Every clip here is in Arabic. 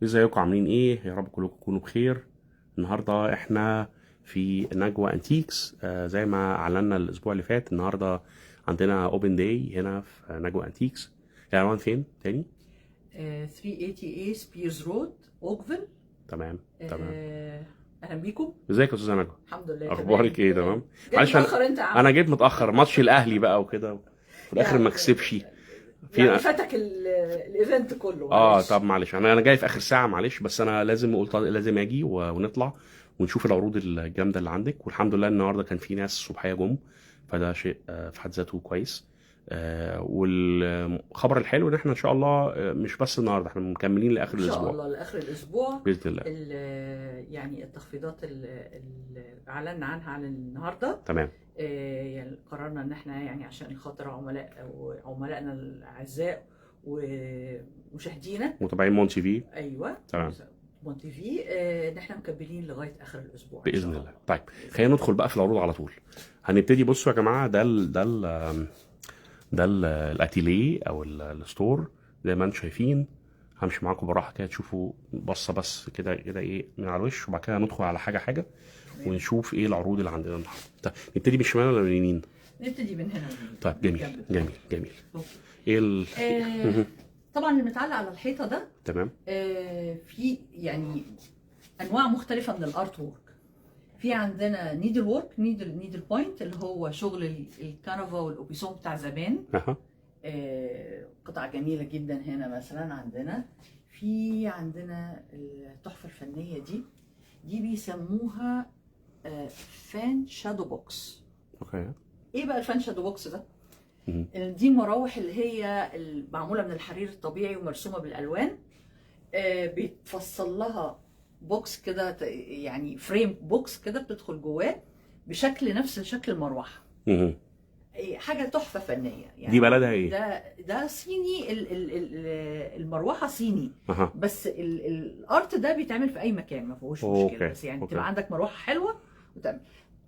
ازيكم عاملين ايه؟ يا رب كلكم تكونوا بخير. النهارده احنا في نجوى انتيكس، زي ما اعلنا الاسبوع اللي فات. النهارده عندنا اوبن داي هنا في نجوى انتيكس. العنوان فين تاني؟ 380A سبيرز رود اوكفيل. تمام. اهلا بيكم. ازيك يا استاذه نجوى؟ الحمد لله. اخبارك ايه؟ تمام. جيت معلش متاخر انت يا عم. انا جيت متاخر، ماتش الاهلي بقى وكده في الاخر ما كسبش. يعني فاتك الايفنت كله، معلش. طب معلش، انا جاي في اخر ساعه، معلش، بس انا لازم قلت لازم اجي ونطلع ونشوف العروض الجامده اللي عندك. والحمد لله النهارده كان في ناس صبحيه جم، فده شيء في حد ذاته كويس. والخبر الحلو ان احنا ان شاء الله مش بس النهارده، احنا مكملين لاخر ان شاء الاسبوع الله لاخر الاسبوع باذن الله. يعني التخفيضات اللي اعلنا عنها عن النهارده. تمام. يعني قررنا ان احنا يعني عشان خاطر عملائنا الاعزاء ومشاهدينا متابعين مون تي في. ايوه تمام. مون تي في، ان احنا مكملين لغايه اخر الاسبوع باذن الله. طيب خلينا ندخل بقى في العروض على طول. هنبتدي. بصوا يا جماعه، ده الاتيليه او الستور زي ما انتم شايفين. همشي معاكم براحه كده تشوفوا بصه بس كده ايه من على الوش، وبعد كده ندخل على حاجه ونشوف ايه العروض اللي عندنا النهارده. طيب نبتدي من الشمال ولا من اليمين؟ نبتدي من هنا. طيب جميل. ايه طبعا المتعلق على الحيطه ده تمام. في يعني انواع مختلفه من الارت وورك. في عندنا نيدل وورك، نيدل بوينت، اللي هو شغل الكنفا والاوبيسون بتاع زمان. قطع جميله جدا. هنا مثلا عندنا التحفه الفنيه دي بيسموها فان شادو بوكس. اوكي. ايه بقى الفان شادو بوكس ده؟ دي مراوح اللي هي معموله من الحرير الطبيعي ومرسومه بالالوان. بيتفصل لها بوكس كده، يعني فريم بوكس كده بتدخل جواه بشكل نفس شكل المروحه. حاجه تحفه فنيه يعني. دي بلدها ايه؟ ده صيني. المروحه صيني. بس الارت ده بيتعمل في اي مكان، ما فيهوش مشكله. بس يعني تبقى عندك مروحه حلوه وتعمل.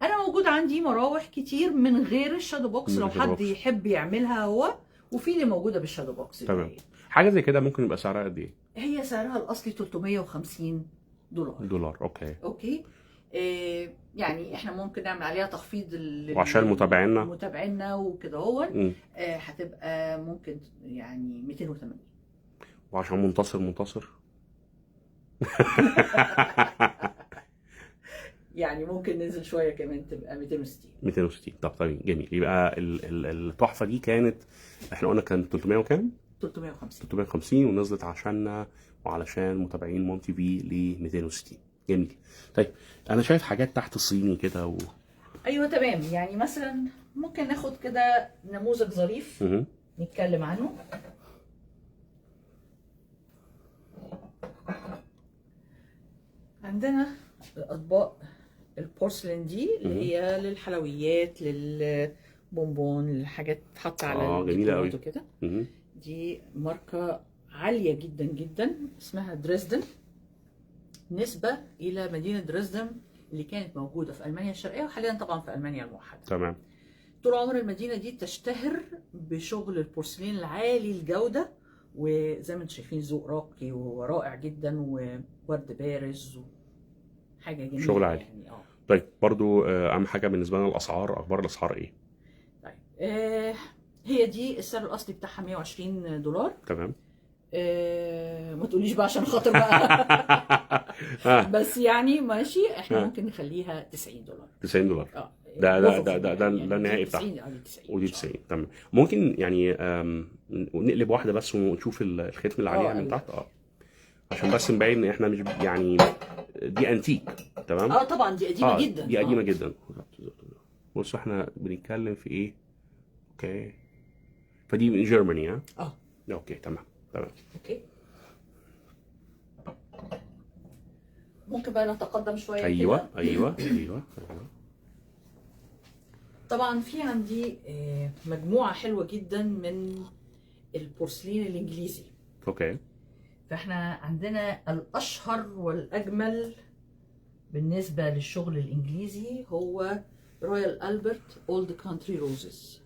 انا موجود عندي مراوح كتير من غير الشادو بوكس لو حد يحب يعملها هو، وفي اللي موجوده بالشادو بوكس. تمام. حاجه زي كده ممكن يبقى سعرها قد ايه؟ هي سعرها الاصلي $350. اوكي. يعني احنا ممكن نعمل عليها تخفيض وعشان متابعينا وكده هو هتبقى ممكن يعني 280. وعشان منتصر يعني ممكن ننزل شويه كمان تبقى 260. طب جميل. يبقى التحفه دي كانت، احنا قلنا كان 300 وكام؟ 350 ونزلت عشاننا وعلشان متابعين مون تي في ل 260. جميل. طيب انا شايف حاجات تحت الصيني كده ايوه تمام. يعني مثلا ممكن ناخد كده نموذج ظريف نتكلم عنه. عندنا اطباق البورسلين دي اللي هي للحلويات، للبونبون، للحاجات تتحط على الديكورات وكده. دي ماركه عاليه جدا جدا اسمها دريسدن، نسبه الى مدينه دريسدن اللي كانت موجوده في المانيا الشرقيه وحاليا طبعا في المانيا الموحده. تمام. طول عمر المدينه دي تشتهر بشغل البورسلين العالي الجوده، وزي ما انتم شايفين ذوق راقي ورائع جدا وورد بارز حاجه جميله. شغل عالي يعني. طيب برضو اهم حاجه بالنسبه لنا الاسعار. اخبار الاسعار ايه؟ طيب هي دي السعر الاصلي بتاعها $120. تمام. ما تقوليش بقى عشان خاطر بقى بس يعني ماشي. احنا ممكن نخليها $90. ده النهائي بتاعها. ودي 90. تمام. ممكن يعني نقلب واحده بس ونشوف الختم اللي عليها من تحت. عشان بس نبين ان احنا مش يعني دي انتيك. تمام. طبعا دي قديمه جدا. دي قديمه جدا. بصوا احنا بنتكلم في ايه. اوكي. فدي من جيرماني. اوكي تمام. اوكي. ممكن بقى نتقدم شويه. ايوه. طبعا في عندي مجموعه حلوه جدا من البورسلين الانجليزي. اوكي. فاحنا عندنا الاشهر والاجمل بالنسبه للشغل الانجليزي هو رويال ألبرت اولد كانتري روزز.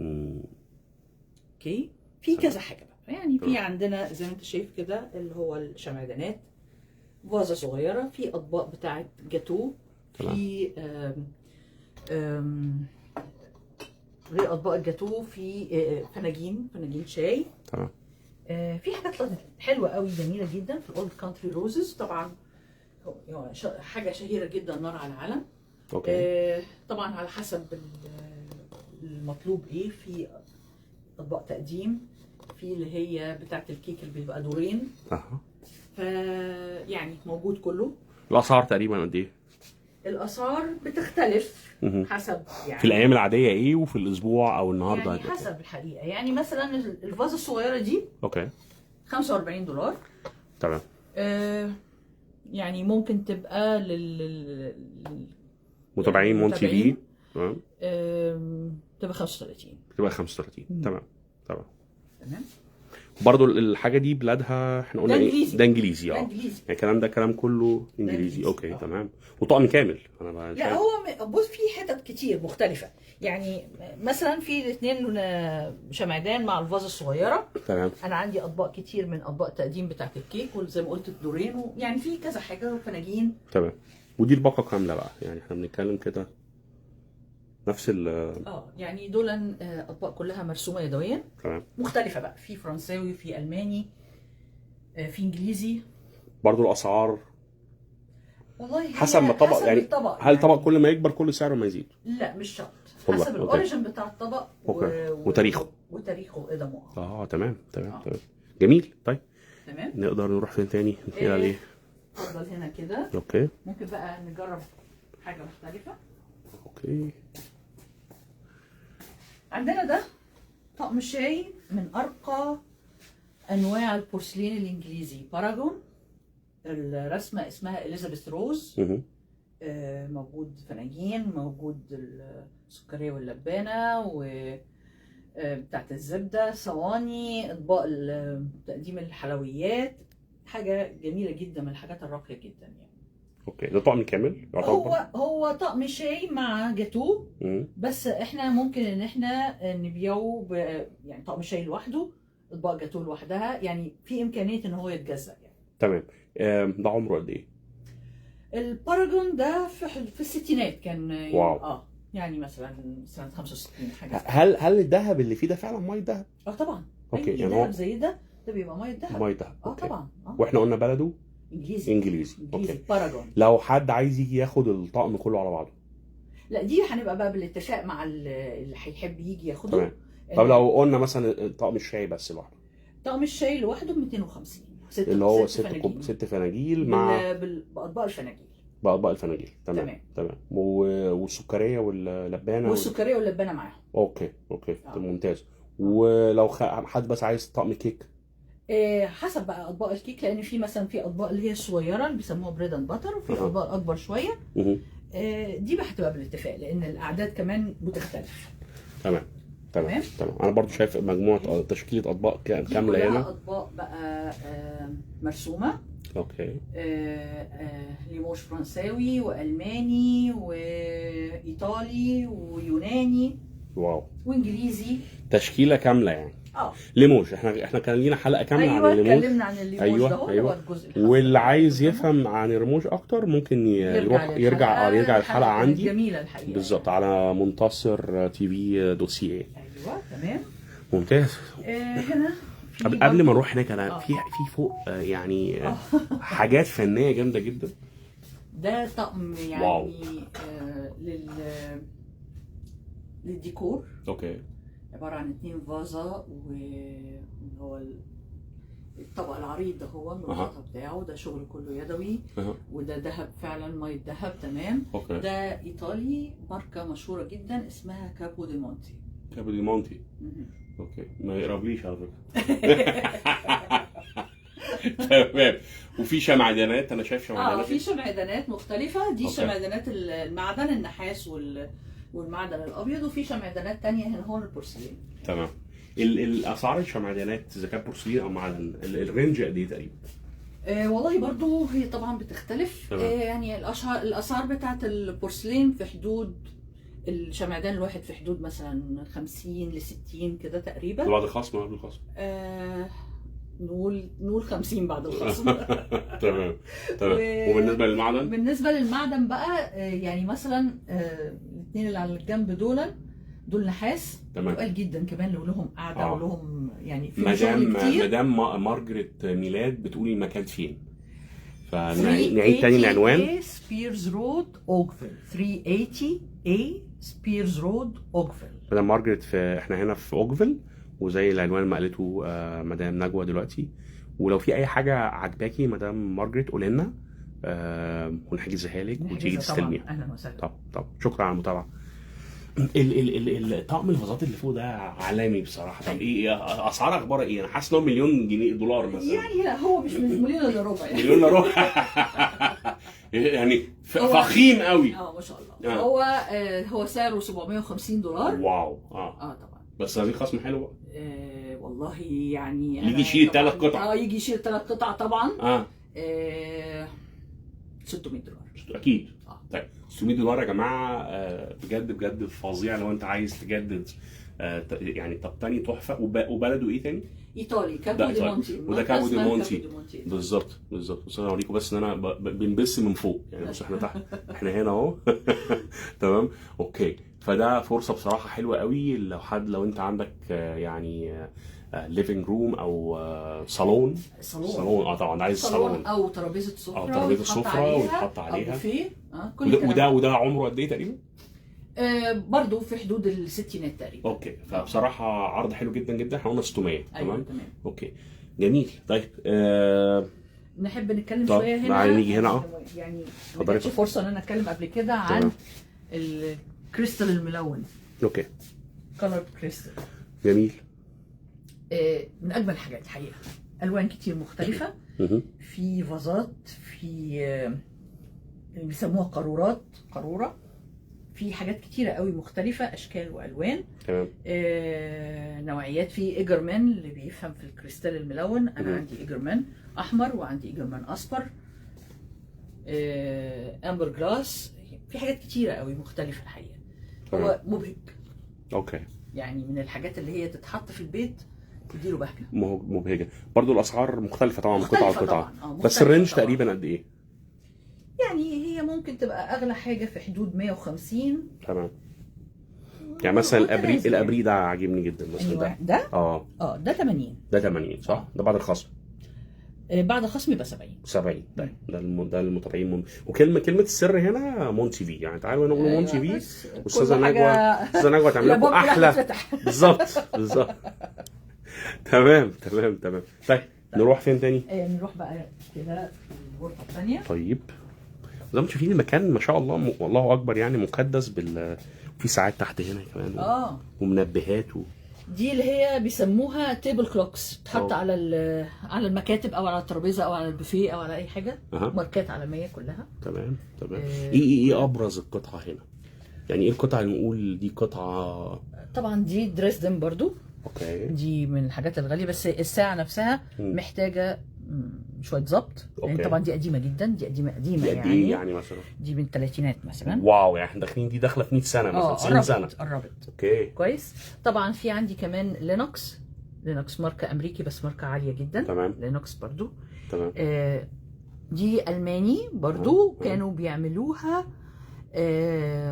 اوكي. في كذا حاجه بقى يعني. في عندنا زي ما انت شايف كده اللي هو الشمعدانات فازه صغيره، في اطباق بتاعه جاتو، في غير اطباق الجاتو في فناجين شاي. تمام. في حاجات حلوه قوي جميله جدا في الاولد كانتري روزز. طبعا حاجه شهيره جدا، نار على العلم. اوكي. طبعا على حسب المطلوب ايه. في اطباق تقديم، في اللي هي بتاعه الكيك اللي بيبقى دورين. يعني موجود كله. الاسعار تقريبا قد ايه؟ الاسعار بتختلف حسب يعني في الايام العاديه ايه، وفي الاسبوع او النهارده يعني حسب الحقيقه. يعني مثلا الفازه الصغيره دي اوكي $45. تمام. يعني ممكن تبقى متابعين مون تي في. تمام. تبقى 35. تمام. برضو الحاجه دي بلادها احنا قلنا ايه؟ ده انجليزي. يعني الكلام ده كلام كله انجليزي. اوكي تمام. وطقم كامل. انا لا هو بص في حتت كتير مختلفه. يعني مثلا في الاثنين شمعدان مع الفازه الصغيره. تمام. انا عندي اطباق كتير من اطباق التقديم بتاعت الكيك، وزي ما قلت الدورين، يعني في كذا حاجه وفناجين. تمام. ودي الباقه كامله بقى، يعني احنا بنتكلم كده نفس يعني دول اطباق كلها مرسومه يدويا. تمام. مختلفه بقى، في فرنساوي، في الماني، في انجليزي. برضو الاسعار والله حسب الطبق. يعني الطبق هل الطبق كل ما يكبر كل سعره ما يزيد؟ لا مش شرط، حسب الاوريجن بتاع الطبق وتاريخه وقدمه. تمام. جميل. طيب تمام. نقدر نروح فين تاني؟ نتكلم على ايه؟ اتفضل هنا كده. اوكي. ممكن بقى نجرب حاجه مختلفه. اوكي. عندنا ده طقم شاي من ارقى انواع البورسلين الانجليزي، باراجون. الرسمه اسمها اليزابيث روز. موجود فناجين، موجود السكريه واللبانه بتاعت الزبده، صواني، اطباق تقديم الحلويات. حاجه جميله جدا، من الحاجات الراقيه جدا يعني. اوكي. ده طقم كامل هو طقم شاي مع جاتوه. بس احنا ممكن ان احنا نبيعه يعني طقم شاي لوحده، اطباق جاتوه لوحدها. يعني في امكانيه ان هو يتجزأ يعني. تمام. ده عمره قد ايه؟ الباراجون ده في الستينات كان. واو. يعني مثلا سنه 65 حاجه. هل الذهب اللي فيه ده فعلا ميه ذهب؟ طبعا. اوكي. يعني ذهب زي ده بيبقى ميه ذهب. طبعا. واحنا قلنا بلده انجليزي. اوكي. باراجون. لو حد عايز يجي ياخد الطقم كله على بعضه، لا دي هنبقى بقى بالاتفاق مع اللي هيحب يجي ياخده. تمام. طب لو قلنا مثلا طقم الشاي بس لوحده؟ طقم الشاي لوحده ب 250. اللي هو 6 فناجيل مع باطباق الفناجيل. تمام. والسكريه واللبانه معاهم. اوكي. ممتاز. ولو حد بس عايز طقم كيك؟ حسب بقى اطباق الكيك، لان في مثلا في اطباق اللي هي الصغيره اللي بيسموها بريد اند باتر، وفي اطباق اكبر شويه. دي بقى هتبقى بالاتفاق، لان الاعداد كمان بتختلف. تمام. انا برضو شايف مجموعه تشكيله اطباق كامله هنا. اطباق بقى مرسومه. اوكي. ليموش فرنساوي والماني وايطالي ويوناني. واو. وانجليزي. تشكيله كامله يعني. ليموش احنا كان لينا حلقه كامله عن الليموش. اتكلمنا عن الليموش. ايوه. واللي عايز يفهم عن الرموش اكتر ممكن يرجع الحلقه عندي. جميله الحقيقه. بالظبط، على منتصر TV.ca. ايوه تمام. ممتاز. هنا قبل ما نروح هناك، انا في فوق يعني حاجات فنيه جامده جدا. ده طقم يعني للديكور. اوكي. عباره عن 2 فازه، وهو الطبق العريض ده هو من الغطا بتاعه، ده شغل كله يدوي. وده ذهب فعلا، ميه ذهب. تمام. أوكي. ده ايطالي، ماركه مشهوره جدا اسمها كابو دي مونتي. اوكي. ما يقربليش على فكره. تمام. وفي شمعدانات، انا شايف شمعدانات. في شمعدانات مختلفه. دي شمعدانات المعدن، النحاس والمعدن الابيض. وفي شمعدانات تانية هنا هون البورسلين. تمام. الاسعار الشمعدانات اذا كان بورسلين او معدن، الرينج قد ايه تقريبا؟ والله برضو هي طبعا بتختلف. يعني الاسعار بتاعت البورسلين في حدود، الشمعدان الواحد في حدود مثلا 50 ل 60 كده تقريبا. بعد الخصم ولا قبل الخصم؟ نقول 50 بعد الخصم. تمام. وبالنسبه للمعدن؟ بالنسبه للمعدن بقى يعني مثلا الاثنين اللي على الجنب دول نحاس تقال جدا كمان، لو لهم قاعده ولهم يعني في شغل كتير. مدام مارجريت ميلاد بتقول المكان فين؟ فنعيد تاني العنوان. سبيرز رود اوكفيل، 380 A سبيرز رود اوكفيل. مدام مارجريت احنا هنا في اوكفيل، وزي العنوان ما قالته مدام نجوى دلوقتي. ولو في اي حاجه عجباكي مدام مارجريت قولي لنا ونحجزها لك وتيجي تستلميها. اهلا وسهلا. طب شكرا على المتابعه. الطقم الفازات اللي فوق ده عالمي بصراحه. طب ايه اسعار اخبارها ايه؟ انا حاسس انه مليون جنيه دولار مثلا. يعني لا هو مش مليون الا ربع يعني. مليون الا ربع يعني فخيم قوي. ما شاء الله. هو سعره $750. واو. طبعا. بس هذه خصم حلو بقى. والله يعني يجي يشيل 3 قطع. يجي يشيل 3 قطع طبعا. $600 اكيد. طيب $600 يا جماعه، بجد بجد فظيع لو انت عايز تجدد يعني تقتني تحفه. وبلده ايه تاني؟ ايطالي، كابو دي مونتي. وده كابو دي مونتي بالظبط. بس انا اوريكم بس ان انا بنبص من فوق يعني. بص احنا تحت، احنا هنا اهو. تمام اوكي. فده فرصه بصراحه حلوه قوي لو انت عندك يعني ليفينج روم او صالون. طبعا عايز صالون او ترابيزه سفره ويتحط عليها كل وده عمره قد ايه تقريبا؟ برضه في حدود الستينات تقريبا. اوكي. فبصراحه عرض حلو جدا جدا. احنا قلنا 600. تمام. اوكي جميل. طيب نحب نتكلم شويه هنا. نيجي هنا يعني ما كانتش فرصه ان انا اتكلم قبل كده عن الكريستال الملون. اوكي. كولر كريستال جميل. من اجمل الحاجات الحقيقه. الوان كتير مختلفه. في فازات، في اللي بيسموها قاروره. في حاجات كتيره قوي مختلفه، اشكال والوان. تمام. نوعيات. في ايجرمان اللي بيفهم في الكريستال الملون. انا عندي ايجرمان احمر وعندي ايجرمان اصفر. امبر جلاس. في حاجات كتيره قوي مختلفه الحقيقه. هو مبهج. اوكي. يعني من الحاجات اللي هي تتحط في البيت تديله بهجه. مبهجه. برضو الاسعار مختلفه طبعا من قطعه لقطعه. بس الرينج تقريبا قد ايه؟ يعني هي ممكن تبقى اغلى حاجه في حدود 150. تمام. يعني مثلا الابريق ده عاجبني جدا مثلا. ده ده 80. ده 80 صح؟ ده بعد الخصم. بعد الخصم يبقى 70. طيب ده المتابعين وكلمه السر هنا مونتي في. يعني تعالوا نقول مونتي في. استاذه نجوى تعمل لكم احلى. بالظبط. تمام. طيب نروح فين تاني؟ نروح بقى كده الغرفه الثانيه. طيب زي ما شايفين المكان ما شاء الله والله اكبر يعني مقدس في ساعات تحت هنا كمان. ومنبهات دي اللي هي بيسموها تيبل كلوكس، تحط على المكاتب او على الترابيزه او على البوفيه او على اي حاجه. ماركات عالميه كلها. تمام. ايه ابرز القطعه هنا؟ يعني ايه القطعه اللي نقول دي قطعه؟ طبعا دي دريسدن برضو. اوكي. دي من الحاجات الغاليه، بس الساعه نفسها محتاجه شويه ظبط. يعني طبعا دي قديمه جدا. دي قديمه يعني مثلا دي من الثلاثينات مثلا. واو. يعني احنا داخلين دي داخله في 100 سنه مثلا 90 سنه. قربت. اوكي كويس. طبعا في عندي كمان لينوكس ماركه امريكي بس ماركه عاليه جدا. تمام. لينوكس برضو. تمام. دي الماني برضو. كانوا بيعملوها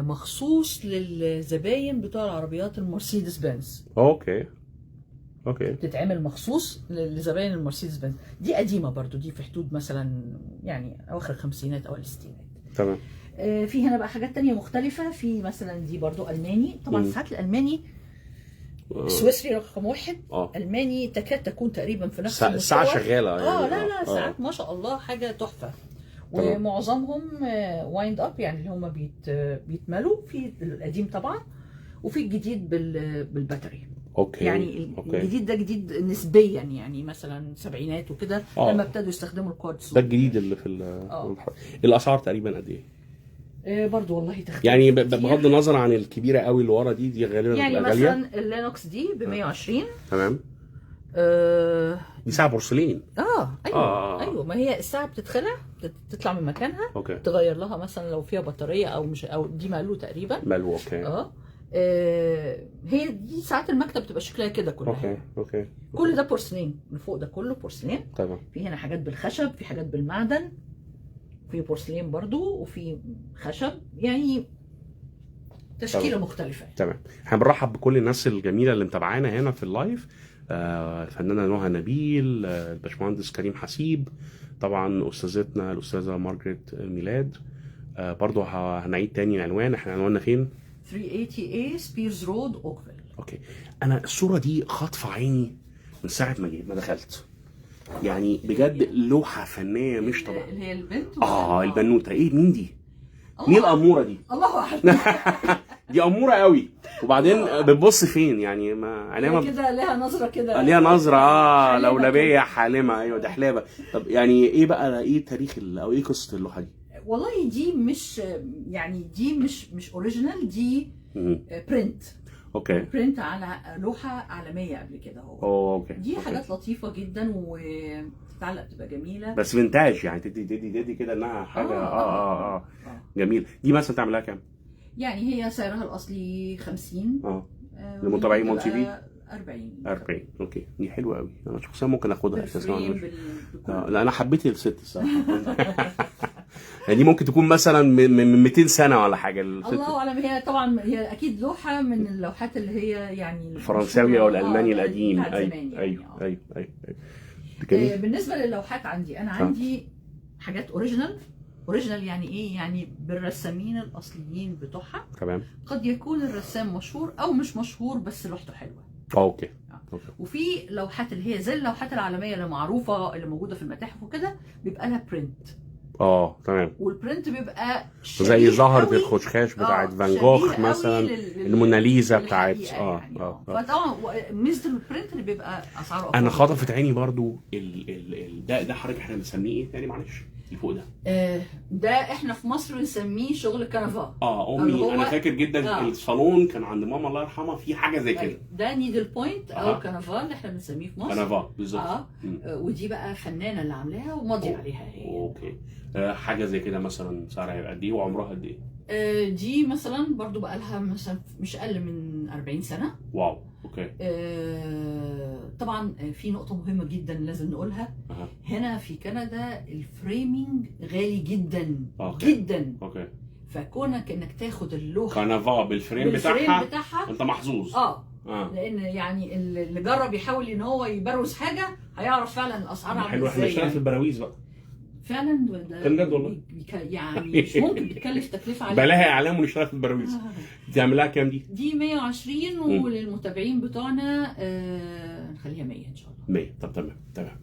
مخصوص للزباين بتوع العربيات المرسيدس بنز. اوكي. بتتعمل مخصوص لزباين المرسيدس بنز. دي قديمه برضو. دي في حدود مثلا يعني اواخر الخمسينات او الستينات. تمام. في هنا بقى حاجات تانية مختلفه. في مثلا دي برضو الماني. طبعا ساعات الالماني سويسري رقم 1. الماني تكاد تكون تقريبا في نفس المستوى. الساعه شغاله يعني. لا ساعات ما شاء الله حاجه تحفه. ومعظمهم وايند اب، يعني اللي هم بيتملوا. في القديم طبعا وفي الجديد بالباتري. اوكي. يعني الجديد ده جديد نسبيا، يعني مثلا سبعينات وكده لما ابتدوا يستخدموا الكوارتز. ده الجديد اللي في الاسعار تقريبا قد ايه؟ برضو والله تختلف يعني بغض النظر عن الكبيره قوي اللي ورا دي غالبا يعني غاليه. مثلا اللينوكس دي ب 120. تمام. دي ساعه بورسلين. ايوه. ما هي الساعه بتتخلع تطلع من مكانها. تغير لها مثلا لو فيها بطاريه او مش، او دي مقلوه تقريبا. اوكي. هي دي ساعات المكتب بتبقى شكلها كده كلها. اوكي. كل ده بورسلين، اللي فوق ده كله بورسلين. تمام. في هنا حاجات بالخشب، في حاجات بالمعدن، في بورسلين برضو، وفي خشب، يعني تشكيله مختلفه. تمام. احنا بنرحب بكل الناس الجميله اللي متابعانا هنا في اللايف. الفنانه نهى نبيل، الباشمهندس كريم حسيب، طبعا استاذتنا الاستاذه مارجريت ميلاد. برضو هنعيد تاني العنوان، احنا عنواننا فين؟ 380A سبيرز رود اوكفيل. اوكي. انا الصوره دي خاطفه عيني من ساعه ما دخلت، يعني بجد لوحه فنيه مش طبيعيه. اللي هي البنت البنوته. ايه مين دي؟ مين الاموره دي؟ الله اعلم. دي اموره قوي. وبعدين بتبص فين يعني؟ ما انا كده ليها نظره كده، ليها نظره لولبيه حالمه. ايوه دحلابه. طب يعني ايه بقى، ايه تاريخ او ايه قصه اللوحه دي؟ والله دي مش يعني دي مش اوريجينال، دي برنت. اوكي. برنت على لوحه عالميه قبل كده. اوكي. دي حاجات لطيفه جدا وتتعلق تبقى جميله، بس فينتاج يعني، تدي كده انها حاجه جميل. دي مثلا تعملها كام؟ يعني هي سعرها الاصلي 50 لمتابعين مون تي في 40. اوكي. دي حلوه قوي. انا شخصيا ممكن اخدها اساسا. لا انا حبيت الست الصراحه. يعني دي ممكن تكون مثلا من 200 سنه ولا حاجه. الله اعلم. هي طبعا هي اكيد لوحه من اللوحات اللي هي يعني الفرنساوي او الالماني القديم. ايوه. بالنسبه للوحات عندي، انا عندي حاجات اوريجينال. يعني ايه؟ يعني بالرسامين الاصليين بتوعها. تمام. قد يكون الرسام مشهور او مش مشهور بس لوحته حلوه. اوكي. وفي لوحات اللي هي زي اللوحات العالميه اللي معروفه اللي موجوده في المتاحف وكده، بيبقى لها برنت. تمام. والبرنت بيبقى زي زهرة الخشخاش بتاعت فان جوخ مثلا، الموناليزا بتاعت فطبعا ميزه البرنت اللي بيبقى اسعاره اقل. انا خطفت عيني برضو ده حضرتك احنا بنسميه ايه تاني معلش اللي فوق ده؟ ده احنا في مصر بنسميه شغل كنفا. امي انا فاكر جدا الصالون كان عند ماما الله يرحمها في حاجه زي كده. ده نيدل بوينت او كنفا اللي احنا بنسميه في مصر. كنفا بالظبط. ودي بقى فنانه اللي عاملاها وماضي عليها هي. اوكي. حاجه زي كده مثلا سعرها هيبقى قد ايه وعمرها قد ايه؟ دي مثلا برضو بقى لها مثلا مش اقل من 40 سنه. واو. اوكي. طبعا في نقطه مهمه جدا لازم نقولها. هنا في كندا الفريمينج غالي جدا. جدا. اوكي. فكونك انك تاخد اللوحه كنفا بالفريم بتاعها انت محظوظ. لان يعني اللي جرب يحاول ان هو يبروز حاجه هيعرف فعلا الاسعار عامله ازاي. حلو. احنا اشتغلنا في البراويز بقى فعلا. كان بجد والله. يعني مش ممكن بتكلف تكلفه عليها. بلاها اعلام ونشتغل في البراويز. تعملها كام دي؟ دي 120 وللمتابعين بتوعنا نخليها 100 ان شاء الله. 100. طب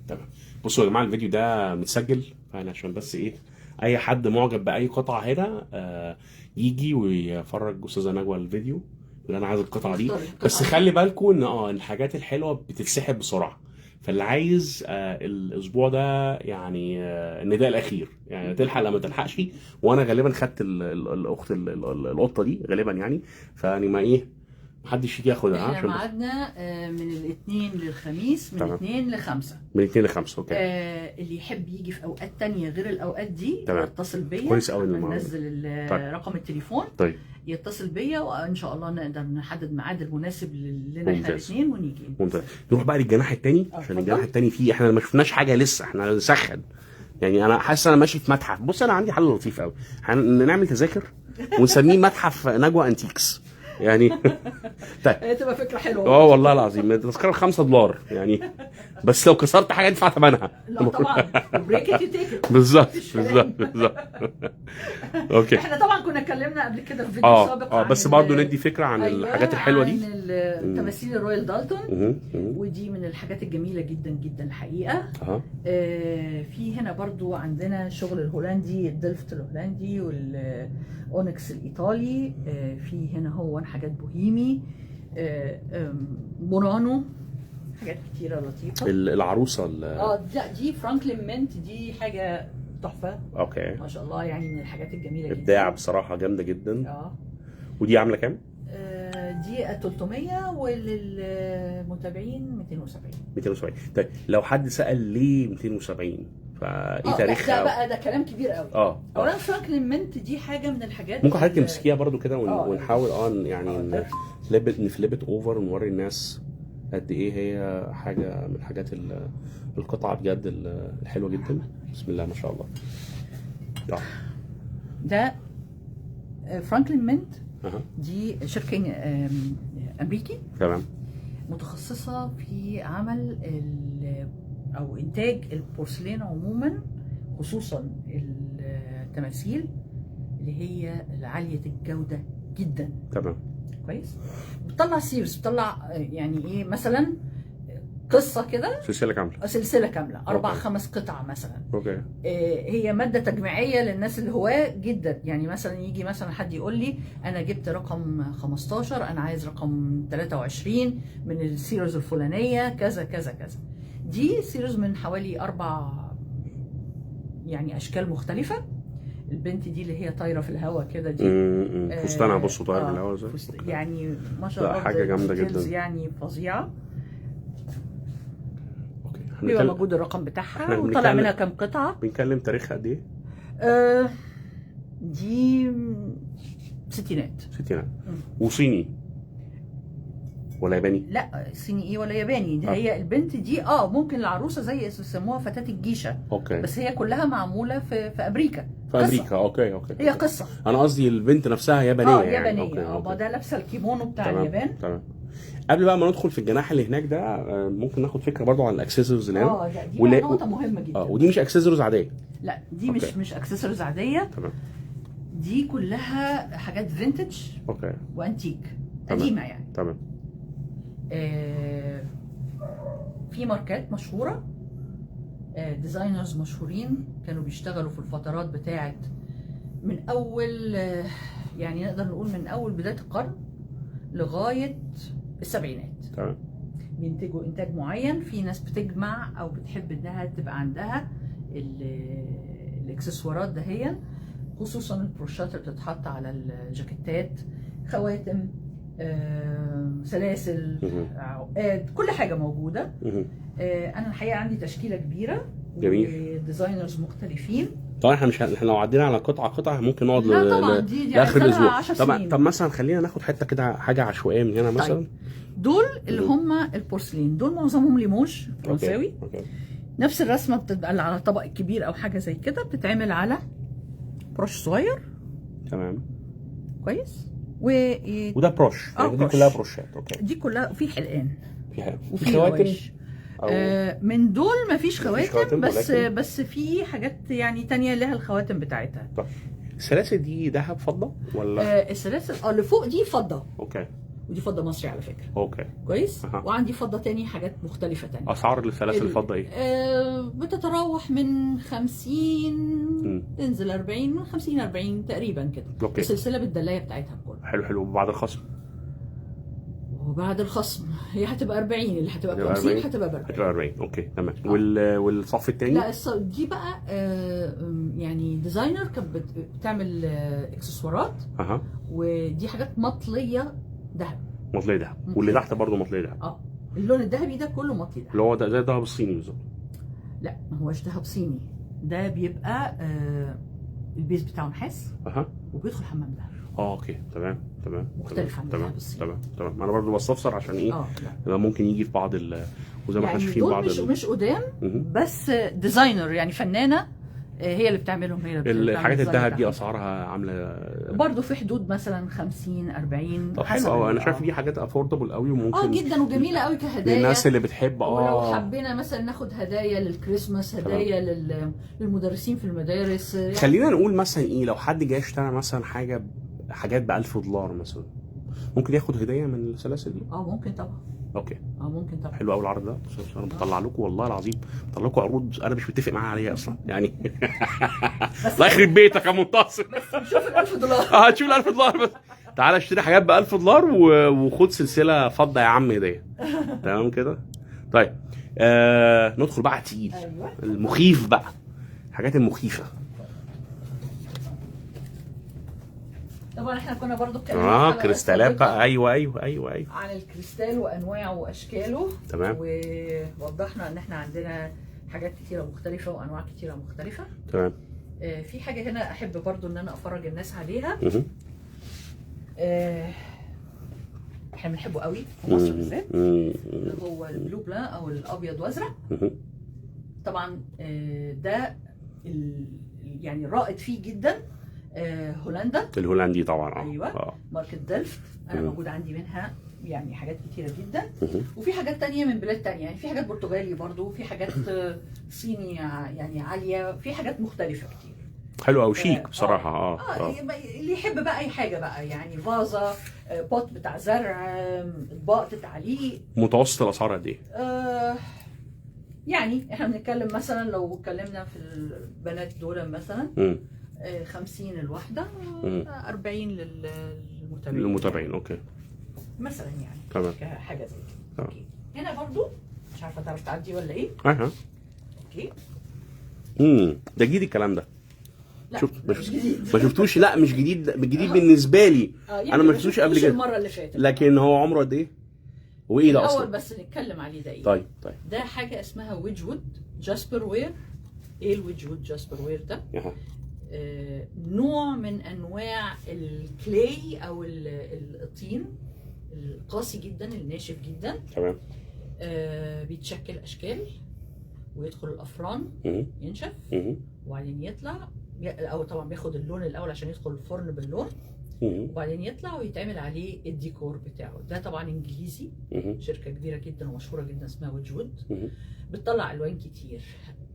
تمام. بصوا يا جماعه الفيديو ده متسجل فانا عشان بس ايه اي حد معجب باي قطعه هنا يجي ويفرج استاذه نجوى الفيديو اللي انا عايز القطعه دي. بس خلي بالكم ان الحاجات الحلوه بتتسحب بسرعه، فاللي عايز الاسبوع ده يعني النداء الاخير، يعني تلحق لما تلحقش. وانا غالبا خدت الاخت القطه دي غالبا يعني، فيعني ما ايه محدش يجي ياخدها. احنا ميعادنا من الاثنين للخميس من 2 ل 5. من 2 ل 5. اوكي. اللي يحب يجي في اوقات تانية غير الاوقات دي يتصل بيا. كويس قوي. ننزل رقم التليفون. طيب. يتصل بيا وان شاء الله نقدر نحدد ميعاد المناسب لنا احنا الاثنين ونيجي. ممتاز. نروح بقى للجناح الثاني عشان الجناح الثاني فيه احنا ما شفناش حاجه لسه، احنا بنسخن. يعني انا حاسس انا ماشي في متحف. بص انا عندي حل لطيف قوي، هنعمل تذاكر ونسميه متحف نجوى انتيكس يعني. طيب تبقى فكره حلوه. والله العظيم التذكره $5 يعني، بس لو كسرت حاجه ادفع ثمنها. لا طبعا بريك ات تيك. بالظبط. اوكي. احنا طبعا كنا اتكلمنا قبل كده في فيديو سابق بس برضه ندي فكره عن الحاجات الحلوه دي، عن التماثيل الرويال دالتون. ودي من الحاجات الجميله جدا جدا الحقيقه. في هنا برضو عندنا شغل الهولندي، الدلفت الهولندي والاونكس الايطالي. في هنا هو حاجات بوهيمي، مورانو، حاجات كتيره لطيفه. العروسه دي فرانكلين مينت، دي حاجه تحفه. اوكي ما شاء الله، يعني من الحاجات الجميله جدا. ابداع بصراحه جامده جدا. ودي عامله كام؟ دي 300 وللمتابعين 270. طيب لو حد سأل ليه 270 فايه تاريخها؟ ده بقى ده كلام كبير قوي. اولا فرانكلين منت دي حاجه من الحاجات ممكن حضرتك تمسكيها برضو كده ونحاول يعني نفليبت اوفر ونوري الناس قد ايه هي حاجه من الحاجات القطعه بجد الحلوه جدا. بسم الله ما شاء الله. ده فرانكلين منت. دي شركه امريكي تمام، متخصصه في عمل او انتاج البورسلين عموما، خصوصا التماثيل اللي هي عاليه الجوده جدا. تمام، كويس. بتطلع سيريز، بتطلع يعني ايه، مثلا قصه كده، سلسله كامله 4-5 قطع مثلا. اوكي. هي ماده تجميعيه للناس اللي هواه جدا. يعني مثلا يجي مثلا حد يقول لي انا جبت رقم 15، انا عايز رقم 23 من السيريز الفلانيه كذا كذا كذا. دي سيريز من حوالي 4 يعني اشكال مختلفه. البنت دي اللي هي طايره في الهواء كده دي فستانها بصوا طاير في الهواء ازاي. يعني ما شاء الله حاجه جامده جدا يعني فظيعه. بيبقى موجود الرقم بتاعها وطلع منها كام قطعه. بنتكلم تاريخها قد ايه؟ دي ستينات. وصيني ولا ياباني؟ لا صيني ايه ولا ياباني. دي هي البنت دي ممكن العروسه زي يسموها فتاه الجيشه. اوكي. بس هي كلها معموله في امريكا. اوكي. هي قصه. انا قصدي البنت نفسها يابانيه. يابانيه. ما ده لابسه الكيمونو بتاع اليابان. تمام. قبل بقى ما ندخل في الجناح اللي هناك ده، ممكن ناخد فكره برضو عن الاكسسوارز اللي هنا. دي نقطه مهمه جدا. ودي مش اكسسوارز عاديه. لا دي مش اكسسوارز عاديه. تمام. دي كلها حاجات فينتج. اوكي. وانتيك قديمه يعني. تمام. في ماركات مشهوره، ديزاينرز مشهورين كانوا بيشتغلوا في الفترات بتاعه من اول يعني نقدر نقول من اول بدايه القرن لغايه السبعينات. تمام. بينتجوا انتاج معين. في ناس بتجمع او بتحب انها تبقى عندها الاكسسوارات دهيا، خصوصا البروشات اللي بتتحط على الجاكيتات، خواتم، سلاسل، عقاد، كل حاجه موجوده. انا الحقيقه عندي تشكيله كبيره. جميل. وديزاينرز مختلفين. طبعا احنا لو عدينا على قطعه ممكن نقعد لاخر الاسبوع. طب مثلا خلينا ناخد حته كده حاجه عشوائيه من هنا مثلا. طيب. دول اللي هم البورسلين، دول معظمهم ليموج فرنساوي. أوكي. نفس الرسمه بتبقى على الطبق الكبير او حاجه زي كده، بتتعمل على بروش صغير. تمام. كويس. وده بروش يعني دي كلها بروشات. اوكي. دي كلها في حلقان، وفي خواتم. من دول مفيش خواتم بس في حاجات يعني تانية لها الخواتم بتاعتها. طيب السلاسل دي ذهب فضه ولا؟ السلاسل اللي فوق دي فضه. اوكي. ودي فضه مصري على فكره. اوكي. كويس. وعندي فضه تاني، حاجات مختلفه تانية. اسعار السلاسل الفضه ايه؟ بتتراوح من 50 تنزل 40، من 50 40 تقريبا كده. اوكي. السلسله بالدلايه بتاعتها كلها. حلو. وبعد الخصم؟ وبعد الخصم هي هتبقى 40، اللي هتبقى 50 هتبقى 40. اوكي تمام. والصف الثاني؟ لا دي بقى يعني ديزاينر كانت بتعمل اكسسوارات. ودي حاجات مطليه ذهب. واللي تحت برضه مطليه ذهب. اللون الذهبي ده كله مطلي ذهب، اللي هو ده زي الذهب الصيني بالظبط. لا ما هوش ذهب صيني، ده بيبقى البيز بتاعه نحاس. وبيدخل حمام ذهب. اوكي. تمام. مختلف عن الذهب الصيني. تمام. انا برضه بستفسر عشان ايه؟ ممكن يجي في بعض وزي ما احنا شايفين بعض مش قدام بس ديزاينر يعني فنانه هي اللي بتعملهم. هي اللي الحاجات الذهب دي اسعارها عامله برضه في حدود مثلا 50 40. طب حلو. انا شايف دي حاجات افوردبل قوي وممكن جدا وجميله قوي كهدايا للناس اللي بتحب. ولو حبينا مثلا ناخد هدايا للكريسماس، هدايا للمدرسين في المدارس. خلينا نقول مثلا ايه، لو حد جاي اشترى مثلا حاجات ب $1000 مثلا، ممكن ياخد هديه من السلاسل دي؟ ممكن طبعا. اوكي. ممكن طبعا. حلو قوي العرض ده. انا بطلع لكم والله العظيم، بطلع لكم عروض انا مش متفق معاها عليها اصلا يعني. الله يخرب بيتك يا منتصر. بس شوف $1000. هتشوف $1000 بس. تعالى اشتري حاجات ب $1000 وخد سلسله فضه يا عم هديه. تمام كده. طيب ندخل بقى تقيل. المخيف بقى، الحاجات المخيفه. طبعا احنا كنا برضو اتكلمنا كريستالات بقى. ايوه عن الكريستال وانواعه واشكاله. تمام. ووضحنا ان احنا عندنا حاجات كتيره مختلفه وانواع كتيره مختلفه. تمام. في حاجه هنا احب برضو ان انا افرج الناس عليها. احنا بنحبه قوي في مصر بالذات، اللي هو البلو بلان او الابيض وازرق. طبعا ده يعني الرائد فيه جدا هولندا، الهولندي طبعا. ايوه ماركه دلفت. انا موجود عندي منها يعني حاجات كتيره جدا. وفي حاجات تانية من بلاد تانية، يعني في حاجات برتغالي برضو، في حاجات صيني يعني عاليه، في حاجات مختلفه كتير. حلو او شيك بصراحه. اللي يحب بقى اي حاجه بقى، يعني فازه، بوت بتاع زرع، اطباق تتعليق. متوسط الاسعار قد ايه؟ يعني احنا بنتكلم مثلا لو اتكلمنا في البنات دول مثلا 50 الواحده، 40 للمتابعين. اوكي مثلا يعني. تمام. حاجه زي كده. اوكي. هنا برضو مش عارفه تعرف تعدي ولا ايه. اوكي. ده جديد الكلام ده. مش جديد. ما شفتوش. لا مش جديد، جديد بالنسبه لي. انا ما شفتوش قبل كده المره اللي فاتت. لكن هو عمره قد ايه؟ وايه ده اصلا؟ الاول بس نتكلم عليه ده ايه. طيب. ده حاجه اسمها ويدجوود جاسبر وير. ايه الويدجوود جاسبر وير ده؟ نوع من انواع الكلاي او الطين القاسي جدا الناشف جدا. تمام. بيتشكل اشكال ويدخل الافران، ينشف وبعدين يطلع، او طبعا بياخد اللون الاول عشان يدخل الفرن باللون، وبعدين يطلع ويتعمل عليه الديكور بتاعه. ده طبعا انجليزي، شركه كبيره جدا ومشهوره جدا اسمها ويدجوود. بتطلع الوان كتير.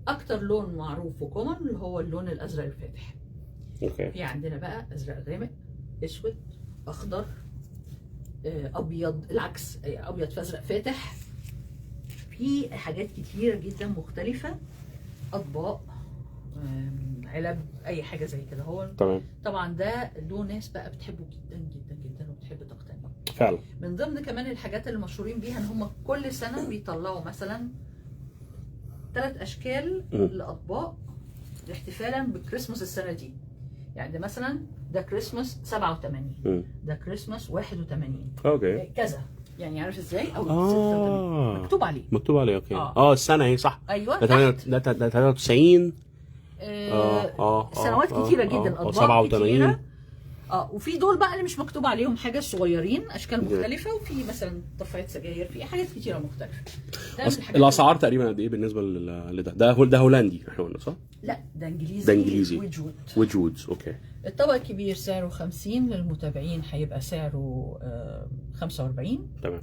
اكتر لون معروف وكومن اللي هو اللون الازرق الفاتح. في عندنا بقى ازرق غامق، اسود، اخضر، ابيض، العكس، ابيض في ازرق فاتح. في حاجات كتيره جدا مختلفه، اطباق، علب، اي حاجه زي كده. هو طبعا ده له ناس بقى بتحبه جدا جدا جدا وبتحب تقتنيه فعلا. من ضمن كمان الحاجات اللي مشهورين بيها ان هم كل سنه بيطلعوا مثلا 3 اشكال لاطباق احتفالا بالكريسماس السنه دي. يعني ده مثلا ده كريسماس 87، ده كريسماس 81. اوكي. كذا يعني، عارف ازاي؟ او مكتوب عليه. اوكي. السنه اهي صح. ايوه ده 93. سنوات كتيره جدا. اطباق 87. وفي دول بقى اللي مش مكتوب عليهم حاجه، صغيرين، اشكال مختلفه، وفي مثلا طفايه سجاير، في حاجات كتيره مختلفه. الاسعار تقريبا قد ايه بالنسبه لده؟ ده هولندي احنا قلنا صح؟ لا ده انجليزي. ده انجليزي. ويدجوود. اوكي. الطبق الكبير سعره 50، للمتابعين هيبقى سعره 45. تمام.